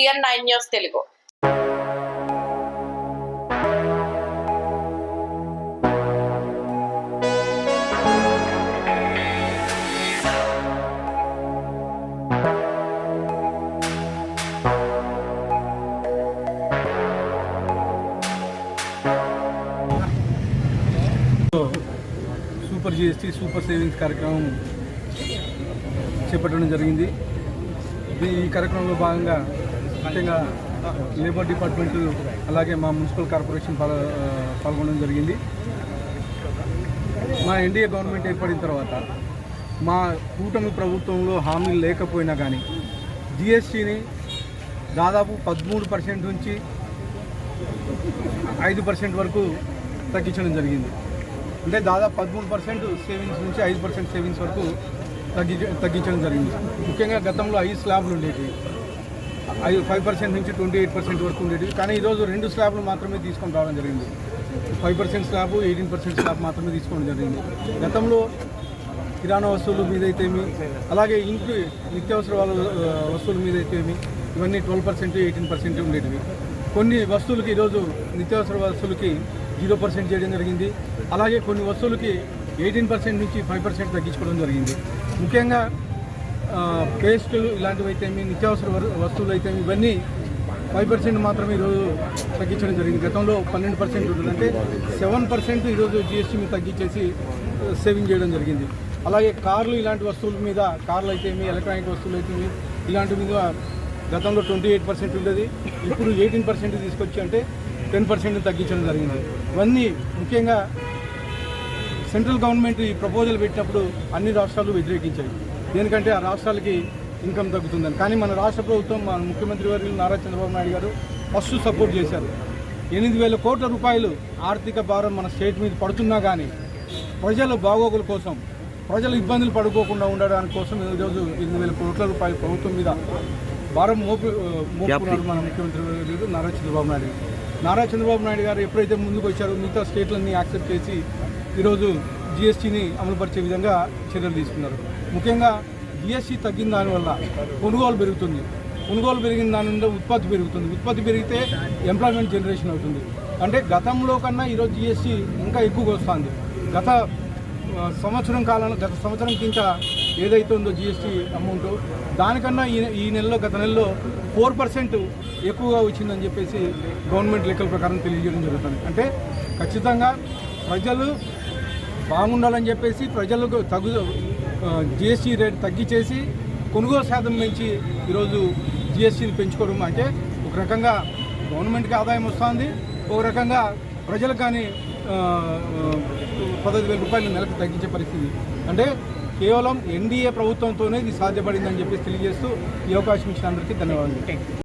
GN9 news Telugu. Super GST super savings కార్యక్రమం చేపట్టడం జరిగింది. ఈ కార్యక్రమంలో భాగంగా ముఖ్యంగా లేబర్ డిపార్ట్మెంట్ అలాగే మా మున్సిపల్ కార్పొరేషన్ పాల్గొనడం జరిగింది. మా ఎన్డీఏ గవర్నమెంట్ ఏర్పడిన తర్వాత మా కూటమి ప్రభుత్వంలో హామీలు లేకపోయినా కానీ GSTని దాదాపు 13% నుంచి 5% వరకు తగ్గించడం జరిగింది. అంటే దాదాపు 13% సేవింగ్స్ నుంచి 5% సేవింగ్స్ వరకు తగ్గించడం జరిగింది. ముఖ్యంగా గతంలో 5 స్లాబ్లు ఉండేవి, 5% నుంచి 28% వరకు ఉండేవి. కానీ ఈరోజు 2 స్లాబ్లు మాత్రమే తీసుకొని రావడం జరిగింది. 5% స్లాబ్, 18% స్లాబ్ మాత్రమే తీసుకోవడం జరిగింది. గతంలో కిరాణా వస్తువుల మీద అయితేమి, అలాగే ఇంటి నిత్యావసర వస్తువుల మీద అయితేమి ఇవన్నీ 12%, 18% ఉండేటివి. కొన్ని వస్తువులకి ఈరోజు నిత్యావసర వస్తువులకి 0% చేయడం జరిగింది. అలాగే కొన్ని వస్తువులకి 18% నుంచి 5% తగ్గించుకోవడం జరిగింది. ముఖ్యంగా పేస్ట్ ఇలాంటివి అయితే నిత్యావసర వస్తువులు అయితే ఇవన్నీ 5% మాత్రమే ఈరోజు తగ్గించడం జరిగింది. గతంలో 12% ఉంటుంది, అంటే 7% ఈరోజు GST మీద తగ్గించేసి సేవింగ్ చేయడం జరిగింది. అలాగే కార్లు ఇలాంటి వస్తువుల మీద, కార్లు అయితే ఎలక్ట్రానిక్ వస్తువులు అయితే ఇలాంటి మీద గతంలో 28% ఉండేది, ఇప్పుడు 18% తీసుకొచ్చి అంటే 10% తగ్గించడం జరిగింది. ఇవన్నీ ముఖ్యంగా సెంట్రల్ గవర్నమెంట్ ఈ ప్రపోజల్ పెట్టినప్పుడు అన్ని రాష్ట్రాలు వ్యతిరేకించాయి. దేనికంటే ఆ రాష్ట్రాలకి ఇన్కమ్ తగ్గుతుందని. కానీ మన రాష్ట్ర ప్రభుత్వం, మన ముఖ్యమంత్రి వర్యులు నారా చంద్రబాబు నాయుడు గారు ఫస్ట్ సపోర్ట్ చేశారు. 8,000 కోట్ల రూపాయలు ఆర్థిక భారం మన స్టేట్ మీద పడుతున్నా కానీ ప్రజల బాగోగుల కోసం, ప్రజలు ఇబ్బందులు పడుకోకుండా ఉండడానికి కోసం ఈరోజు 8,000 కోట్ల రూపాయలు ప్రభుత్వం మీద భారం మోపుకున్నారు మన ముఖ్యమంత్రి వర్యులు నారా చంద్రబాబు నాయుడు గారు. ఎప్పుడైతే ముందుకు వచ్చారో మిగతా స్టేట్లన్నీ యాక్సెప్ట్ చేసి ఈరోజు GSTని అమలుపరిచే విధంగా చర్యలు తీసుకున్నారు. ముఖ్యంగా GST తగ్గిన దానివల్ల కొనుగోలు పెరుగుతుంది, కొనుగోలు పెరిగిన దాని నుండి ఉత్పత్తి పెరుగుతుంది, ఉత్పత్తి పెరిగితే ఎంప్లాయ్మెంట్ జనరేషన్ అవుతుంది. అంటే గతంలో కన్నా ఈరోజు GST ఇంకా ఎక్కువగా వస్తుంది. గత సంవత్సరం కింద ఏదైతే ఉందో GST అమౌంట్ దానికన్నా ఈ నెలలో, గత నెలలో 4% ఎక్కువగా వచ్చిందని చెప్పేసి గవర్నమెంట్ లెక్కల ప్రకారం తెలియజేయడం జరుగుతుంది. అంటే ఖచ్చితంగా ప్రజలు బాగుండాలని చెప్పేసి ప్రజలకు GST రేట్ తగ్గించేసి కొనుగోలు శాతం పెంచి ఈరోజు GSTని పెంచుకోవడం అంటే ఒక రకంగా గవర్నమెంట్కి ఆదాయం వస్తుంది, ఒక రకంగా ప్రజలకు కానీ 15,000 రూపాయలు నెలకు తగ్గించే పరిస్థితి. అంటే కేవలం ఎన్డీఏ ప్రభుత్వంతోనే ఇది సాధ్యపడిందని చెప్పేసి తెలియజేస్తూ ఈ అవకాశం ఇచ్చిన అందరికీ ధన్యవాదాలు.